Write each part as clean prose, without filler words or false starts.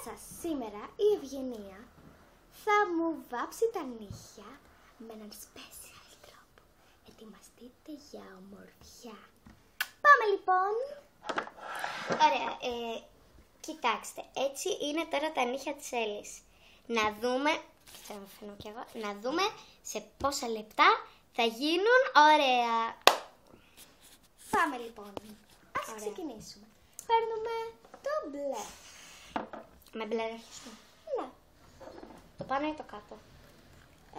σας, σήμερα η Ευγενία θα μου βάψει τα νύχια με έναν special τρόπο. Ετοιμαστείτε για ομορφιά. Πάμε λοιπόν. Ωραία, κοιτάξτε, έτσι είναι τώρα τα νύχια της Έλλης. Να δούμε, να δούμε σε πόσα λεπτά θα γίνουν ωραία. Πάμε λοιπόν. Ας ξεκινήσουμε. Παίρνουμε το μπλε. Με μπλε αρχίσουμε. Ναι, Το πάνω ή το κάτω?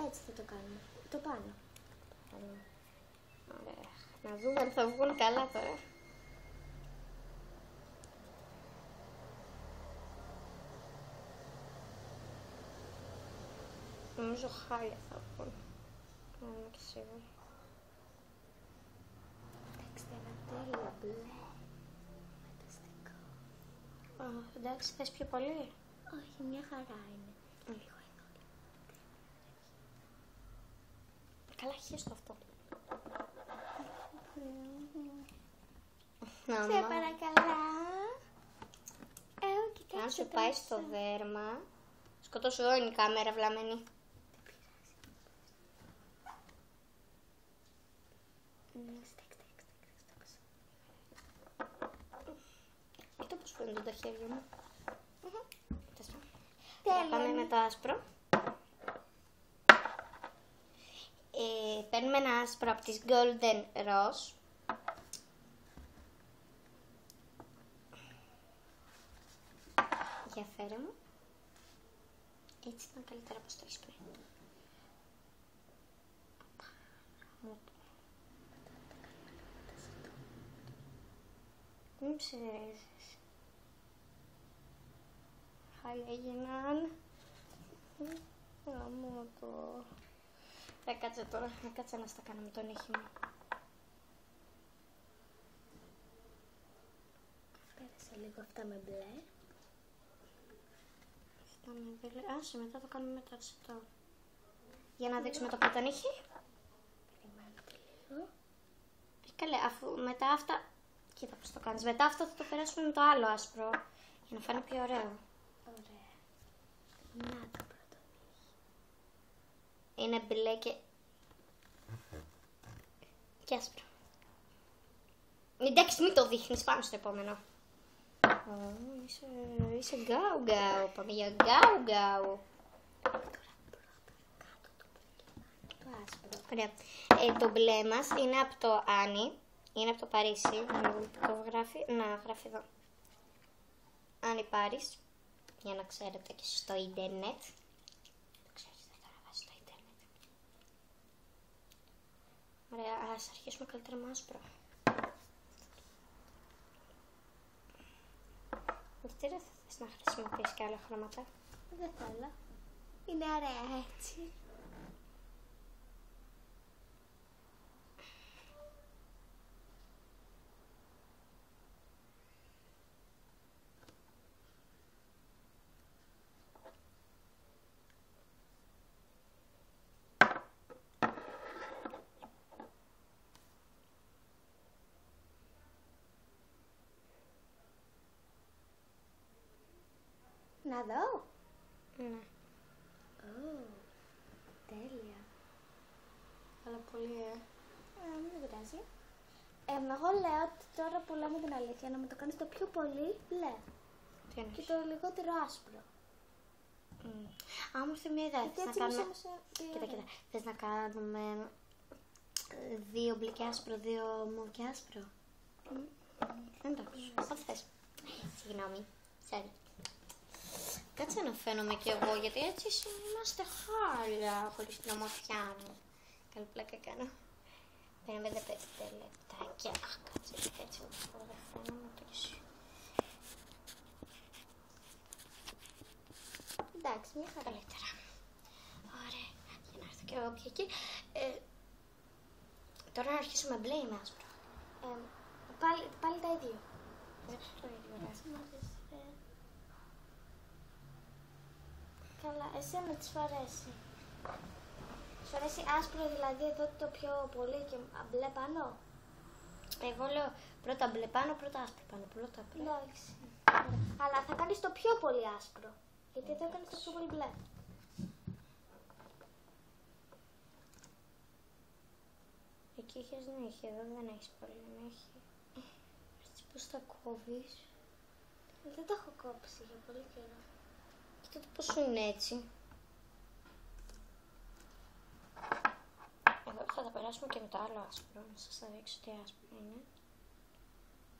έτσι θα το κάνουμε. Το πάνω. Ωραία. Να δούμε αν θα βγουν καλά τώρα. Νομίζω χάλια θα βγουν. Δεν είμαι και σίγουρη. Κοιτάξτε, ένα τέλειο μπλε. Φανταστικό. Εντάξει, θες πιο πολύ? Όχι, μια χαρά είναι. Λίγο εδώ. Καλά, χέστο αυτό. Σε παρακαλώ. Κοιτάξτε. Αν σου πάει στο δέρμα, σκοτώσου εδώ είναι η κάμερα βλαμμένη. Κοίτα πώς φαίνονται τα χέρια μου. Πάμε με το άσπρο. Παίρνουμε ένα άσπρο από τις Golden Rose. Για φέρε μου. Έτσι ήταν καλύτερα από το έχεις πριν. Μην ψερέζεις. Χάλια έγιναν. Γαμώ το. Κάτσε τώρα, κάτσε να στα κάνω με τον ήχη μου. Πέρασε λίγο αυτά με μπλε. Αυτά με μπλε. Άσε, μετά το κάνουμε μετά το. Για να δείξουμε το πρώτο ήχη. Περιμένετε λίγο. Καλέ, αφού μετά αυτά. Κοίτα πώς το κάνεις. Μετά αυτό θα το περάσουμε με το άλλο άσπρο. Για να φάνει πιο ωραίο. Ωραία. Να το πρώτο. Είναι μπλε και άσπρο. Εντάξει, μην το δείχνεις, πάμε στο επόμενο. Είσαι γκάου γκάου, πάμε για γκάου γκάου. Το άσπρο. Ωραία. Το μπλε μας είναι από το Άνι, είναι από το Παρίσι. Το γράφει, να γράφει εδώ. Άνι Πάρις, για να ξέρετε και στο ίντερνετ. Ωραία, ας αρχίσουμε καλύτερα με άσπρο. Γιατί δεν θα θες να χρησιμοποιήσεις και άλλα χρώματα? Δεν θέλω. Είναι ωραία έτσι. Να δω. Ναι, Τέλεια. αλλά πολύ Δεν πειράζει. Εγώ λέω ότι τώρα που λέμε την αλήθεια να με το κάνεις το πιο πολύ μπλε Τι εννοείς? και το λιγότερο άσπρο. Μου ήρθε μια ιδέα. Γιατί Θες να έτσι κάνουμε... μισό. Κοίτα. Θες να κάνουμε 2 μπλε και άσπρο, 2 μοβ και άσπρο? Εντάξει, ό,τι θες. Συγγνώμη. Sorry. Κάτσε να φαίνομαι κι εγώ, γιατί έτσι είμαστε χάλια χωρίς την ομορφιά μου. Καλή πλάκα κάνω. Περιμένετε 5 λεπτάκια. Κάτσε έτσι να δεν φαίνομαι τόσο. Εντάξει, μια χαρά. Καλύτερα. Ωραία. Για να έρθω κι εγώ πια εκεί. Τώρα να αρχίσουμε μπλε ή με άσπρο? Πάλι τα ίδια. Δείξου το ίδιο. Καλά, εσένα τις σου αρέσει. Σου αρέσει άσπρο δηλαδή εδώ το πιο πολύ και μπλε πάνω? Εγώ λέω πρώτα μπλε πάνω, πρώτα άσπρο πάνω. Πρώτα. Εντάξει. Αλλά θα κάνεις το πιο πολύ άσπρο. Γιατί εδώ έκανες το πιο πολύ μπλε. Εκεί είχες νύχια, εδώ δεν έχεις πολύ νύχια. Έτσι πώς τα κόβεις. Δεν το έχω κόψει για πολύ καιρό. Κοίτα το πώς σου είναι έτσι. Εδώ θα τα περάσουμε και με το άλλο άσπρο, να σας τα δείξω τι άσπρο είναι.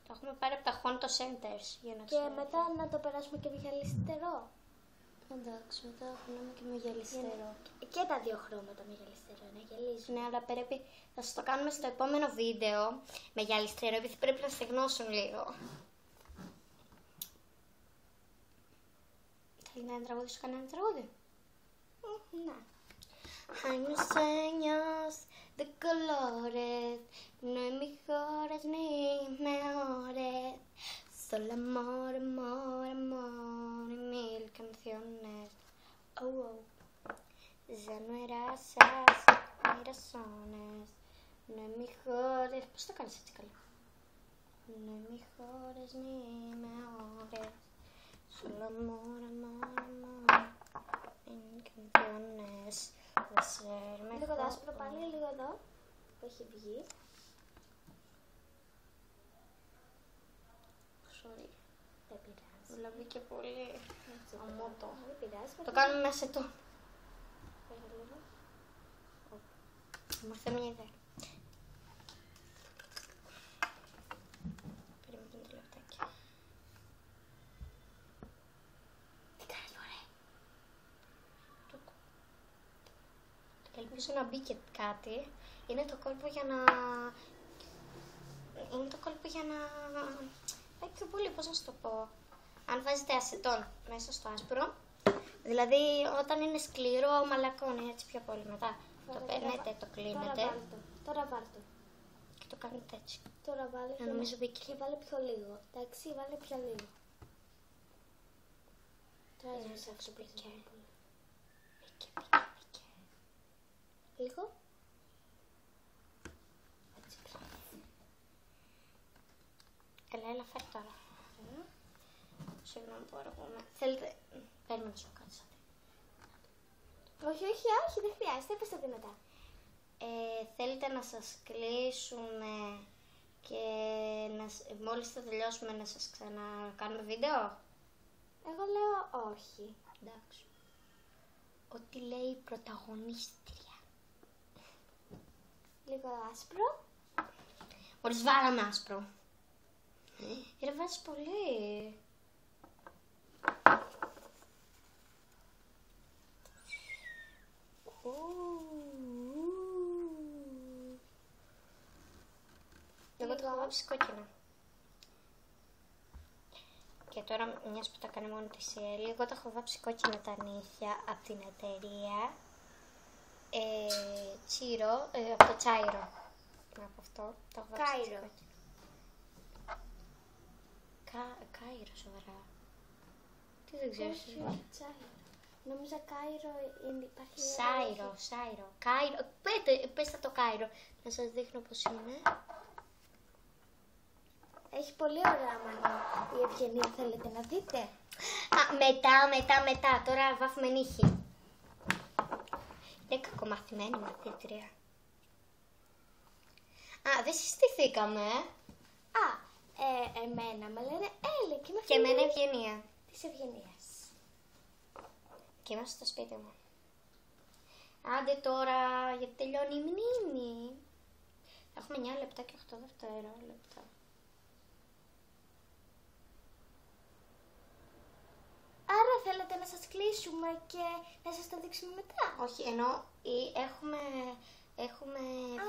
Το έχουμε πάρει από τα Honto Centers για να Και ξέρετε. μετά να το περάσουμε και με γυαλιστερό. Εντάξει, μετά έχουμε και με γυαλιστερό. Και τα δύο χρώματα με γυαλιστερό, να γυαλίζουν. Ναι, αλλά πρέπει, θα σας το κάνουμε στο επόμενο βίντεο με γυαλιστερό, επειδή πρέπει να στεγνώσουν λίγο. Θέλει να τραγουδήσω κανένα τραγούδι. Ναι. Hay sueños de colores, no hay mejores ni mejores, solo amor, amor, amor y mil canciones. Oh, oh. Ya no era esas ni razones, no hay mejores. Πώς το κάνεις έτσι καλά? No hay mejores ni mejores, solo amor, amor, amor y mil canciones. Λίγο το άσπρο πάλι, λίγο εδώ που έχει βγει. Sorry. Δεν πειράζει. Βλέπει και πολύ αμότο. Δεν πειράζει. Το κάνουμε μέσα σε το. Πέρα λίγο. Μου ήρθε μια ιδέα. Περίμενε ένα λεπτάκι. Τι κάνεις μωρέ? Ελπίζω να μπει και κάτι. Είναι το κόλπο για να... Είναι το κόλπο για να... Πάει πιο πολύ, πώς να σου το πω. Αν βάζετε ασετόν μέσα στο άσπρο, δηλαδή όταν είναι σκληρό μαλακώνει έτσι πιο πολύ μετά. Το παίρνετε, το κλείνετε Τώρα βάλ' το. και το κάνετε έτσι. Τώρα βάλε Νομίζω μπήκε. και βάλε πιο λίγο. Εντάξει, βάλε πιο λίγο. Τώρα Ναι, δεν σε εντάξει, αξιοποιήσει μπήκε. πάρα πολύ. Μπήκε. Λίγο. Έτσι. Καλά, έλα φέρ' τώρα. Συγγνώμη που αργούμε. Θέλετε... Παίρνουμε να σου κάτσω. Όχι, δεν χρειάζεται. Πες τα δυνατά. Θέλετε να σας κλείσουμε και μόλις θα τελειώσουμε να σας ξανακάνουμε βίντεο. Εγώ λέω όχι. Εντάξει. Ό,τι λέει η πρωταγωνίστρια. Λίγο άσπρο. Μόλις βάλαμε άσπρο. Ρε βάζεις πολύ. Εγώ το έχω βάψει κόκκινα. Και τώρα, μιας που τα κάνει μόνο τη Σιέλη, εγώ τα έχω βάψει κόκκινα τα νύχια από την εταιρεία Τσίρο, από το Τσάιρο. Από αυτό, το έχω βάψει Κάιρο. κόκκινα. Κάιρο, σοβαρά. Τι δεν ξέρεις. Όχι, Τσάιρο. Νόμιζα Κάιρο υπάρχει. Σάιρο. Κάιρο. Πες το Κάιρο. Να σας δείχνω πώς είναι. Έχει πολύ ωραία μανία. Η Ευγενία θέλετε να δείτε. Α, μετά. Τώρα βάφουμε νύχι. Είναι κακομαθημένη μαθήτρια. Α, δεν συστηθήκαμε. Εμένα με λένε Έλλη και με Και εμένα Ευγενία. της Ευγενίας. Και είμαστε στο σπίτι μου. Άντε τώρα, γιατί τελειώνει η μνήμη. Έχουμε 9 λεπτά και 8 δευτερόλεπτα. Άρα θέλετε να σας κλείσουμε και να σας το δείξουμε μετά. Όχι, ενώ έχουμε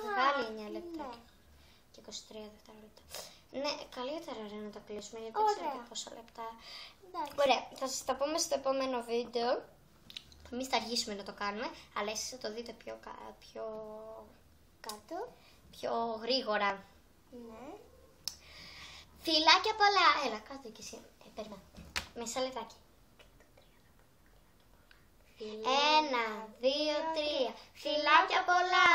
βγάλει 9 λεπτά ναι. και 23 δευτερόλεπτα. Ναι, καλύτερα ρε να τα κλείσουμε γιατί Ωραία. δεν ξέρω και πόσα λεπτά. Εντάξει. Ωραία, θα σας τα πούμε στο επόμενο βίντεο. Εμείς θα αργήσουμε να το κάνουμε, αλλά εσείς θα το δείτε πιο γρήγορα. Ναι. Φιλάκια πολλά! Έλα, κάτω κι εσύ. Περίμενα. Μισό λεπτάκι. 1, 2, 3. Φιλάκια πολλά!